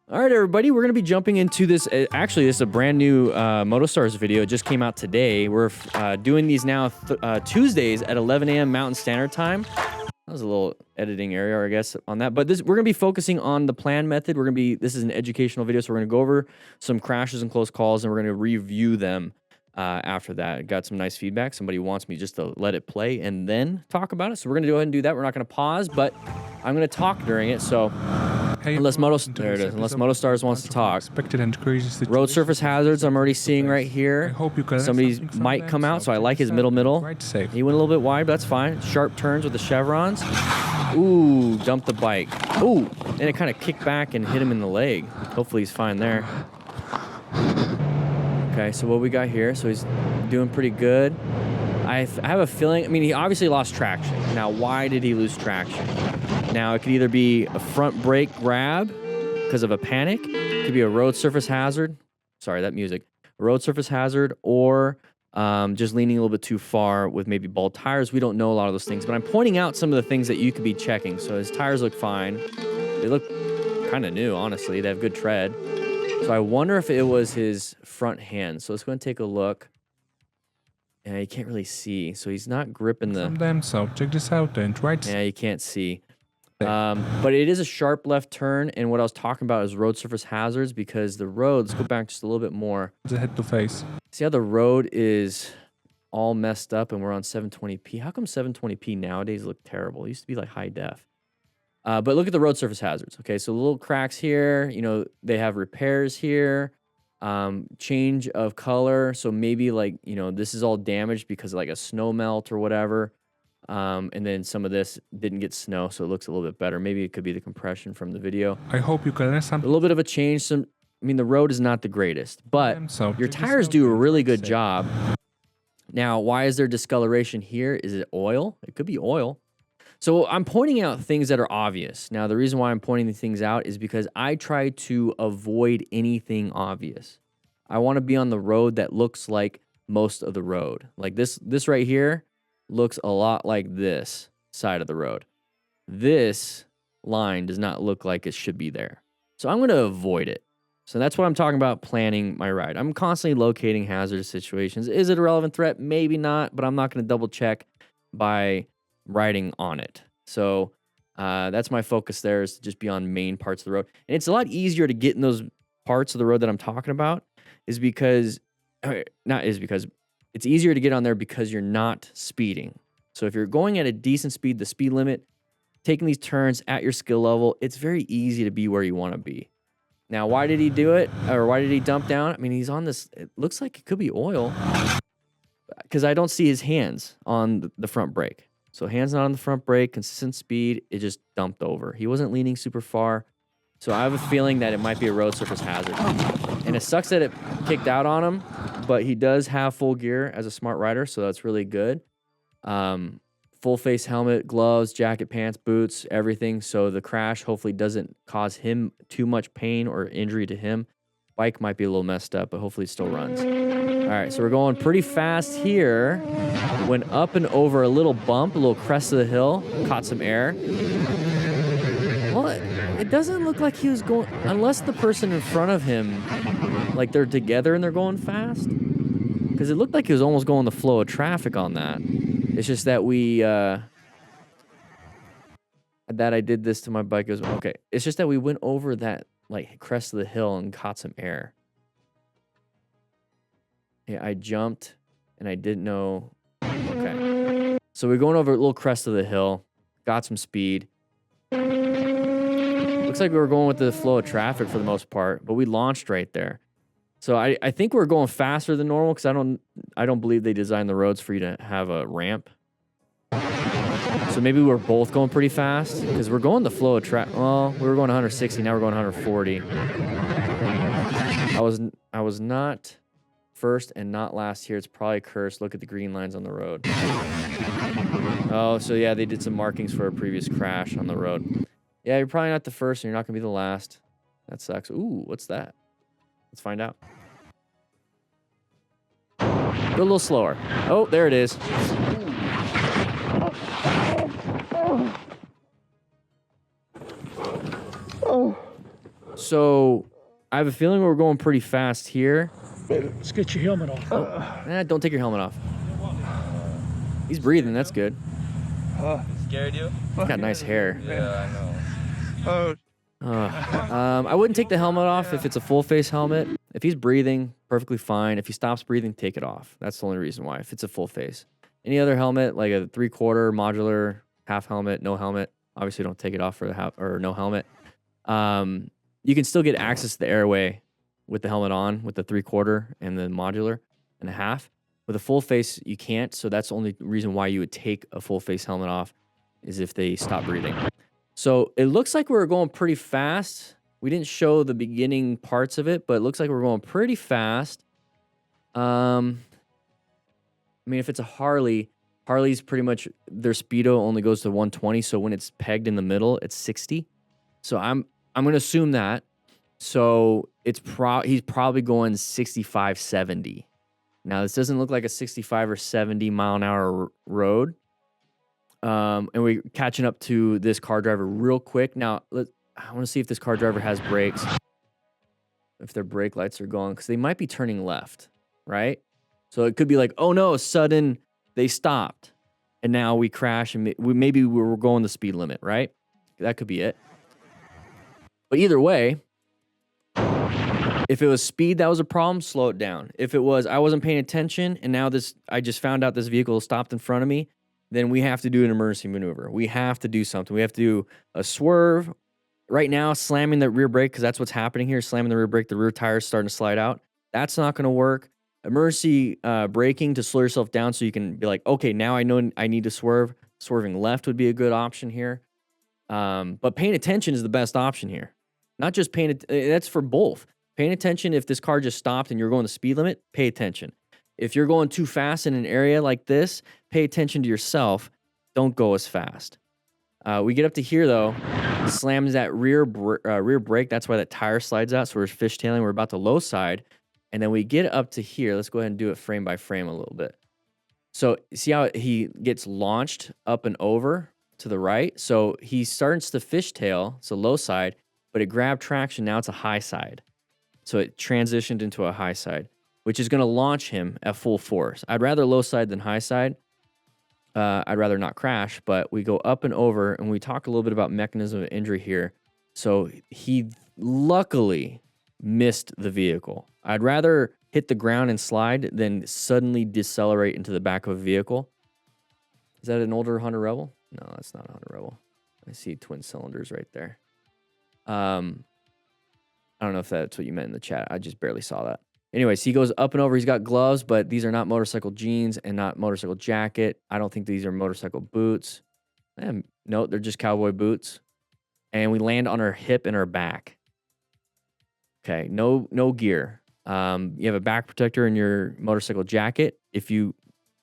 All right, everybody, we're going to be jumping into this. Actually, this is a brand new MotoStars video. It just came out today. We're doing these now Tuesdays at 11 a.m. Mountain Standard Time. That was a little editing area, I guess, on that. But we're going to be focusing on the plan method. This is an educational video, so we're going to go over some crashes and close calls, and we're going to review them after that. Got some nice feedback. Somebody wants me just to let it play and then talk about it. So we're going to go ahead and do that. We're not going to pause, but I'm going to talk during it. So unless MotoStars wants to talk. Road surface hazards I'm already seeing right here. Somebody might come out, so I like his middle. He went a little bit wide, but that's fine. Sharp turns with the chevrons. Ooh, dumped the bike. Ooh, and it kind of kicked back and hit him in the leg. Hopefully he's fine there. Okay, so what we got here? So he's doing pretty good. I have a feeling, I mean, he obviously lost traction. Now, why did he lose traction? Now, it could either be a front brake grab because of a panic. It could be a road surface hazard. Sorry, that music. A road surface hazard, or just leaning a little bit too far with maybe bald tires. We don't know a lot of those things, but I'm pointing out some of the things that you could be checking. So his tires look fine. They look kind of new, honestly. They have good tread. So I wonder if it was his front hand. So let's go and take a look. Yeah, you can't really see. So he's not gripping the... So check this out and right. Yeah, you can't see. But it is a sharp left turn, and what I was talking about is road surface hazards, because the road, let's go back just a little bit more. The head to face. See how the road is all messed up and we're on 720p? How come 720p nowadays look terrible? It used to be like high def. But look at the road surface hazards. Okay, so little cracks here. You know, they have repairs here. Change of color. So maybe like, you know, this is all damaged because of like a snow melt or whatever. And then some of this didn't get snow, so it looks a little bit better. Maybe it could be the compression from the video. I hope you can learn something. A little bit of a change. I mean, the road is not the greatest, but your tires do a really good job. Now, why is there discoloration here? Is it oil? It could be oil. So I'm pointing out things that are obvious. Now, the reason why I'm pointing these things out is because I try to avoid anything obvious. I want to be on the road that looks like most of the road. Like this right here looks a lot like this side of the road. This line does not look like it should be there. So I'm going to avoid it. So that's what I'm talking about planning my ride. I'm constantly locating hazardous situations. Is it a relevant threat? Maybe not, but I'm not going to double check by riding on it. So that's my focus there, is to just be on main parts of the road. And it's a lot easier to get in those parts of the road that I'm talking about it's easier to get on there because you're not speeding. So if you're going at a decent speed, the speed limit, taking these turns at your skill level, it's very easy to be where you want to be. Now, why did he do it? Or why did he dump down? I mean, he's on this, it looks like it could be oil, because I don't see his hands on the front brake. So hands not on the front brake, consistent speed, it just dumped over. He wasn't leaning super far. So I have a feeling that it might be a road surface hazard. And it sucks that it kicked out on him, but he does have full gear as a smart rider, so that's really good. Full face helmet, gloves, jacket, pants, boots, everything. So the crash hopefully doesn't cause him too much pain or injury to him. Bike might be a little messed up, but hopefully it still runs. All right, so we're going pretty fast here. Went up and over a little bump, a little crest of the hill, caught some air. Well, it doesn't look like he was going, unless the person in front of him, like they're together and they're going fast. Because it looked like he was almost going the flow of traffic on that. It's just that I did this to my bike as well. Okay, it's just that we went over that like crest of the hill and caught some air. Yeah, I jumped and I didn't know. Okay, so we're going over a little crest of the hill, got some speed. Looks like we were going with the flow of traffic for the most part, but we launched right there. So I think we're going faster than normal, because I don't believe they designed the roads for you to have a ramp. So maybe we're both going pretty fast, because we're going the flow of traffic. Well, we were going 160, now we're going 140. I was not first and not last here. It's probably cursed. Look at the green lines on the road. Oh, so yeah, they did some markings for a previous crash on the road. Yeah, you're probably not the first, and you're not going to be the last. That sucks. Ooh, what's that? Let's find out. Go a little slower. Oh, there it is. So I have a feeling we're going pretty fast here. Let's get your helmet off. Don't take your helmet off. He's breathing. That's good. Scared you? He's got nice hair. Yeah, I know. I wouldn't take the helmet off if it's a full face helmet. If he's breathing, perfectly fine. If he stops breathing, take it off. That's the only reason why. If it's a full face. Any other helmet, like a 3/4 modular, half helmet, no helmet, obviously don't take it off for the half or no helmet. You can still get access to the airway with the helmet on, with the 3/4 and the modular and a half. With a full face, you can't. So that's the only reason why you would take a full face helmet off is if they stop breathing. So it looks like we're going pretty fast. We didn't show the beginning parts of it, but it looks like we're going pretty fast. I mean, if it's a Harley's pretty much, their speedo only goes to 120. So when it's pegged in the middle, it's 60. So I'm going to assume that. So he's probably going 65, 70. Now, this doesn't look like a 65 or 70 mile an hour road. And we're catching up to this car driver real quick. Now, I want to see if this car driver has brakes, if their brake lights are going, because they might be turning left, right? So it could be like, oh no, sudden they stopped, and now we crash, and maybe we were going the speed limit, right? That could be it. But either way, if it was speed that was a problem, slow it down. If it was I wasn't paying attention and now I just found out this vehicle stopped in front of me, then we have to do an emergency maneuver. We have to do something. We have to do a swerve. Right now, slamming the rear brake, because that's what's happening here, slamming the rear brake, the rear tire's starting to slide out. That's not going to work. Emergency braking to slow yourself down so you can be like, okay, now I know I need to swerve. Swerving left would be a good option here. But paying attention is the best option here. Not just that's for both. Paying attention if this car just stopped and you're going the speed limit, pay attention. If you're going too fast in an area like this, pay attention to yourself. Don't go as fast. We get up to here, though. Slams that rear brake. That's why that tire slides out. So we're fishtailing. We're about to low side. And then we get up to here. Let's go ahead and do it frame by frame a little bit. So see how he gets launched up and over to the right? So he starts to fishtail. It's a low side, but it grabbed traction. Now it's a high side. So it transitioned into a high side, which is going to launch him at full force. I'd rather low side than high side. I'd rather not crash, but we go up and over, and we talk a little bit about mechanism of injury here. So he luckily missed the vehicle. I'd rather hit the ground and slide than suddenly decelerate into the back of a vehicle. Is that an older Honda Rebel? No, that's not a Honda Rebel. I see twin cylinders right there. I don't know if that's what you meant in the chat. I just barely saw that. Anyways, he goes up and over. He's got gloves, but these are not motorcycle jeans and not motorcycle jacket. I don't think these are motorcycle boots. No, they're just cowboy boots. And we land on our hip and our back. Okay, no gear. You have a back protector in your motorcycle jacket. If you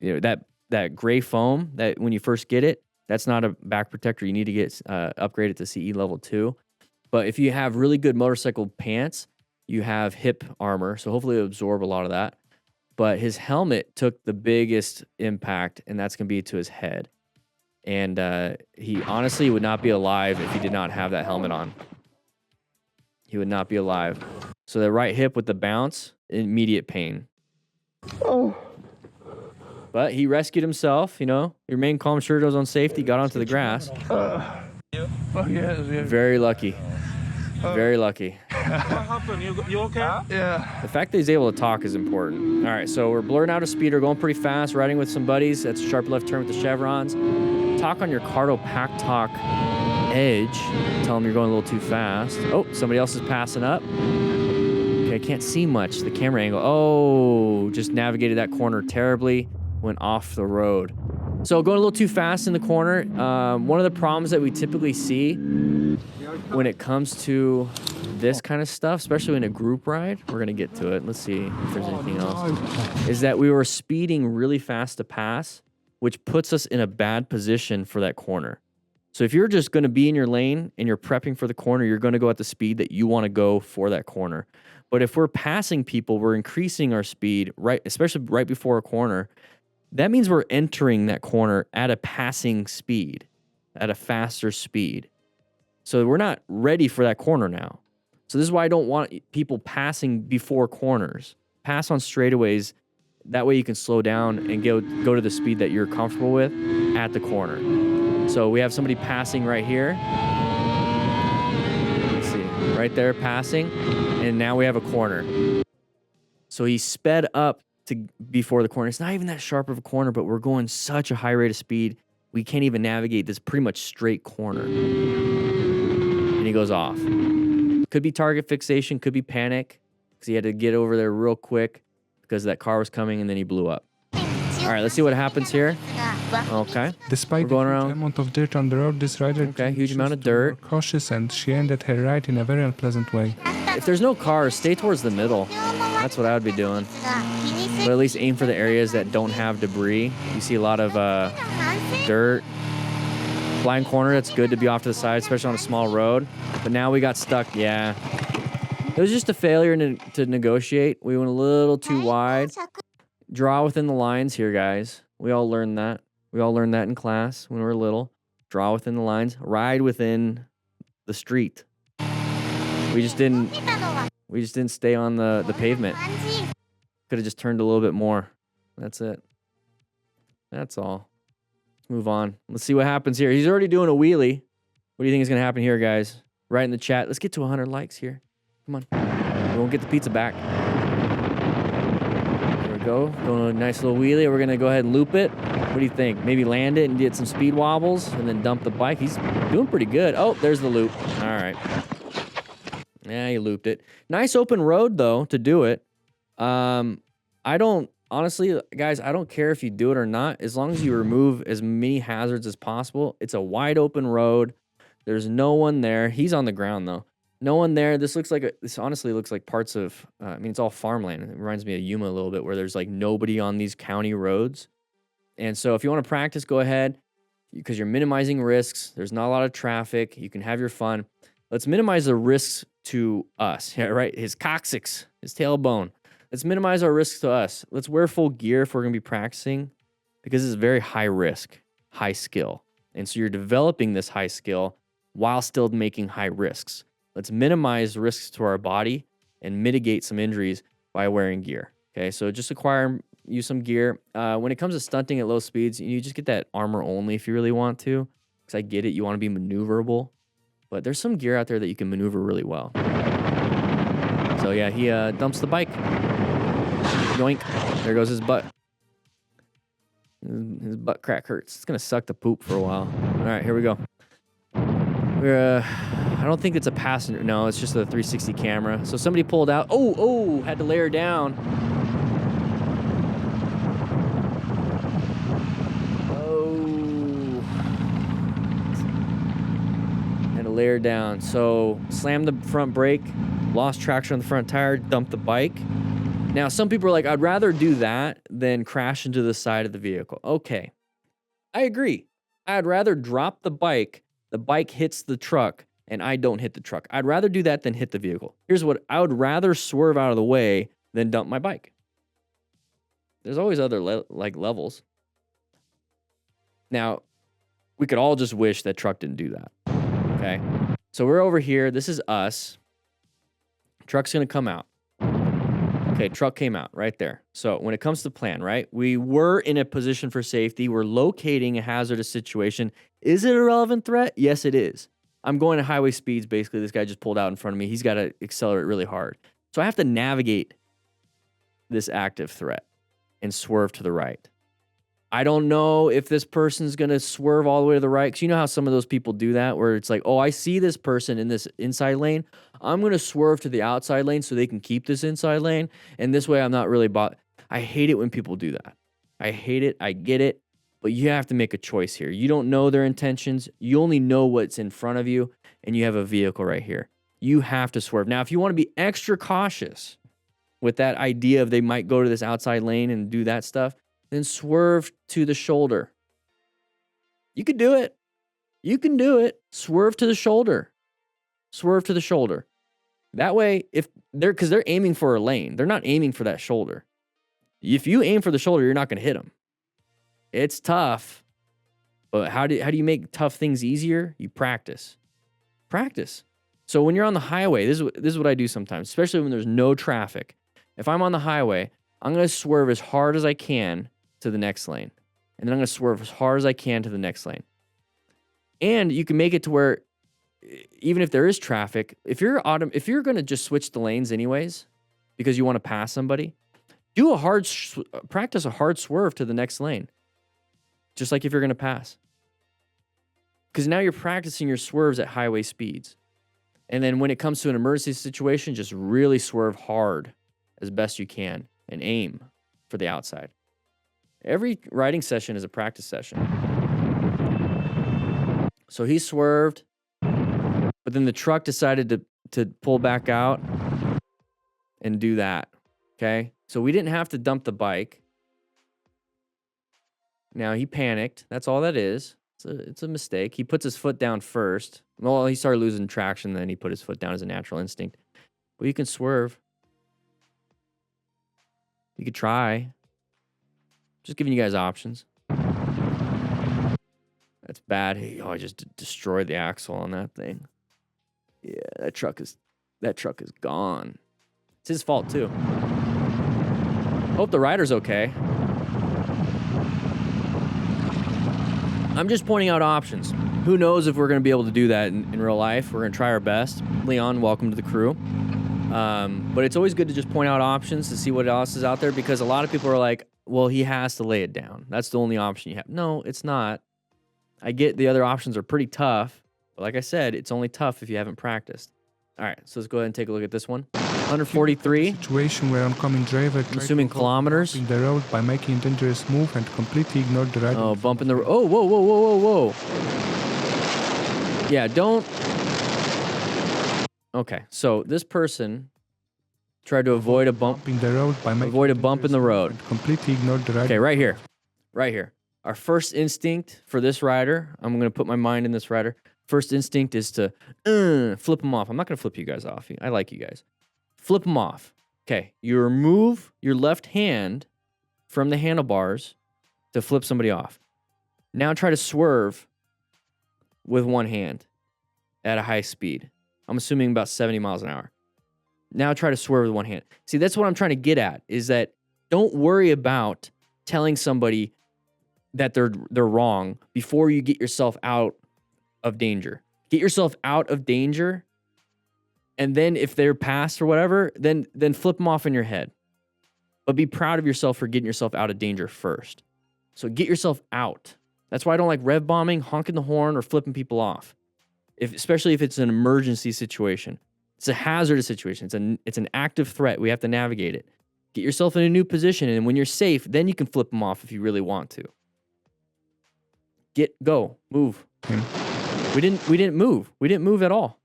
that gray foam that when you first get it, that's not a back protector. You need to get upgraded to CE level 2. But if you have really good motorcycle pants, you have hip armor, so hopefully it'll absorb a lot of that. But his helmet took the biggest impact, and that's going to be to his head. And he honestly would not be alive if he did not have that helmet on. He would not be alive. So the right hip with the bounce, immediate pain. Oh. But he rescued himself, remained calm, sure was on safety, got onto the grass. Very lucky. Very lucky. What happened? You okay? Yeah. The fact that he's able to talk is important. All right, so we're blurring out a speeder, going pretty fast, riding with some buddies. That's a sharp left turn with the chevrons. Talk on your Cardo Pack Talk edge. Tell them you're going a little too fast. Oh, somebody else is passing up. Okay, I can't see much. The camera angle. Oh, just navigated that corner terribly. Went off the road. So going a little too fast in the corner. One of the problems that we typically see when it comes to this kind of stuff, especially in a group ride, we're going to get to it. Let's see if there's anything else, is that we were speeding really fast to pass, which puts us in a bad position for that corner. So if you're just going to be in your lane and you're prepping for the corner, you're going to go at the speed that you want to go for that corner. But if we're passing people, we're increasing our speed, right, especially right before a corner. That means we're entering that corner at a passing speed, at a faster speed. So we're not ready for that corner now. So this is why I don't want people passing before corners. Pass on straightaways. That way you can slow down and go to the speed that you're comfortable with at the corner. So we have somebody passing right here. Let's see, right there passing, and now we have a corner. So he sped up to before the corner. It's not even that sharp of a corner, but we're going such a high rate of speed, we can't even navigate this pretty much straight corner. And he goes off. Could be target fixation, could be panic, because he had to get over there real quick because that car was coming, and then he blew up. All right, let's see what happens here. Okay. Despite We're going the huge around. amount of dirt on the road, this rider Okay, huge chose amount of to be more dirt. cautious, and she ended her ride in a very unpleasant way. If there's no cars, stay towards the middle. That's what I would be doing. But at least aim for the areas that don't have debris. You see a lot of dirt. Blind corner, that's good to be off to the side, especially on a small road. But now we got stuck. Yeah. It was just a failure to negotiate. We went a little too wide. Draw within the lines here, guys. We all learned that. We all learned that in class when we were little. Draw within the lines. Ride within the street. We just didn't stay on the pavement. Could have just turned a little bit more. That's it. That's all. Let's move on. Let's see what happens here. He's already doing a wheelie. What do you think is going to happen here, guys? Write in the chat. Let's get to 100 likes here. Come on. We won't get the pizza back. There we go. Doing a nice little wheelie. We're going to go ahead and loop it. What do you think? Maybe land it and get some speed wobbles and then dump the bike. He's doing pretty good. Oh, there's the loop. All right. Yeah, he looped it. Nice open road, though, to do it. I don't, honestly, guys, I don't care if you do it or not. As long as you remove as many hazards as possible. It's a wide open road. There's no one there. He's on the ground, though. No one there. This honestly looks like parts of, I mean, it's all farmland. It reminds me of Yuma a little bit, where there's like nobody on these county roads. And so if you want to practice, go ahead, because you're minimizing risks. There's not a lot of traffic. You can have your fun. Let's minimize the risks to us. Yeah, right? His coccyx, his tailbone. Let's minimize our risks to us. Let's wear full gear if we're going to be practicing, because it's very high risk, high skill. And so you're developing this high skill while still making high risks. Let's minimize risks to our body and mitigate some injuries by wearing gear. Okay, so just use some gear. When it comes to stunting at low speeds, you just get that armor only if you really want to, because I get it, you want to be maneuverable, but there's some gear out there that you can maneuver really well. So yeah, he dumps the bike. Yoink. There goes his butt. His butt crack hurts. It's gonna suck the poop for a while. All right, here we go. I don't think it's a passenger. No, it's just a 360 camera. So somebody pulled out. Oh, had to lay her down. Oh. Had to lay her down. So slammed the front brake, lost traction on the front tire, dumped the bike. Now, some people are like, I'd rather do that than crash into the side of the vehicle. Okay, I agree. I'd rather drop the bike hits the truck, and I don't hit the truck. I'd rather do that than hit the vehicle. Here's what I would rather swerve out of the way than dump my bike. There's always other levels. Now, we could all just wish that truck didn't do that. Okay, so we're over here. This is us. Truck's gonna come out. Okay, truck came out right there. So when it comes to plan, right? We were in a position for safety. We're locating a hazardous situation. Is it a relevant threat? Yes, it is. I'm going at highway speeds. Basically, this guy just pulled out in front of me. He's got to accelerate really hard. So I have to navigate this active threat and swerve to the right. I don't know if this person's going to swerve all the way to the right, because you know how some of those people do that, where it's like, oh, I see this person in this inside lane. I'm going to swerve to the outside lane so they can keep this inside lane. And this way I'm not really I hate it when people do that. I hate it. I get it. But you have to make a choice here. You don't know their intentions. You only know what's in front of you, and you have a vehicle right here. You have to swerve. Now, if you want to be extra cautious with that idea of they might go to this outside lane and do that stuff, then swerve to the shoulder. You can do it. You can do it. Swerve to the shoulder. Swerve to the shoulder. That way, because they're aiming for a lane. They're not aiming for that shoulder. If you aim for the shoulder, you're not going to hit them. It's tough. But how do you make tough things easier? You practice. Practice. So when you're on the highway, this is what I do sometimes, especially when there's no traffic. If I'm on the highway, I'm going to swerve as hard as I can to the next lane. And then I'm going to swerve as hard as I can to the next lane. And you can make it to where even if there is traffic, if you're going to just switch the lanes anyways because you want to pass somebody, do practice a hard swerve to the next lane. Just like if you're going to pass. Because now you're practicing your swerves at highway speeds. And then when it comes to an emergency situation, just really swerve hard as best you can and aim for the outside. Every riding session is a practice session. So he swerved, but then the truck decided to pull back out and do that. Okay? So we didn't have to dump the bike. Now he panicked. That's all that is. It's a mistake. He puts his foot down first. Well, he started losing traction, then he put his foot down as a natural instinct. But you can swerve. You could try. Just giving you guys options. That's bad. Hey, I just destroyed the axle on that thing. Yeah, that truck is gone. It's his fault too. Hope the rider's okay. I'm just pointing out options. Who knows if we're going to be able to do that in real life. We're going to try our best. Leon, welcome to the crew. But it's always good to just point out options to see what else is out there, because a lot of people are like, well, he has to lay it down. That's the only option you have. No, it's not. I get the other options are pretty tough. But like I said, it's only tough if you haven't practiced. All right, so let's go ahead and take a look at this one. 143. Situation where oncoming driver tried Assuming to kilometers. in the road by making a dangerous move and completely ignored the rider. Oh, bump in the road. Oh, whoa, whoa, whoa, whoa, whoa. Yeah, don't. Okay, so this person tried to avoid a bump in the road by making avoid a bump in the road. and completely ignored the rider. Okay, right here. Right here. Our first instinct for this rider, I'm going to put my mind in this rider. First instinct is to flip them off. I'm not going to flip you guys off. I like you guys. Flip them off. Okay, you remove your left hand from the handlebars to flip somebody off. Now try to swerve with one hand at a high speed. I'm assuming about 70 miles an hour. Now try to swerve with one hand. See, that's what I'm trying to get at, is that don't worry about telling somebody that they're wrong before you get yourself out of danger. Get yourself out of danger, and then if they're past or whatever, then flip them off in your head. But be proud of yourself for getting yourself out of danger first. So get yourself out. That's why I don't like rev bombing, honking the horn, or flipping people off. Especially if it's an emergency situation. It's a hazardous situation. It's an active threat. We have to navigate it. Get yourself in a new position, and when you're safe, then you can flip them off if you really want to. Go, move. We didn't move. We didn't move at all.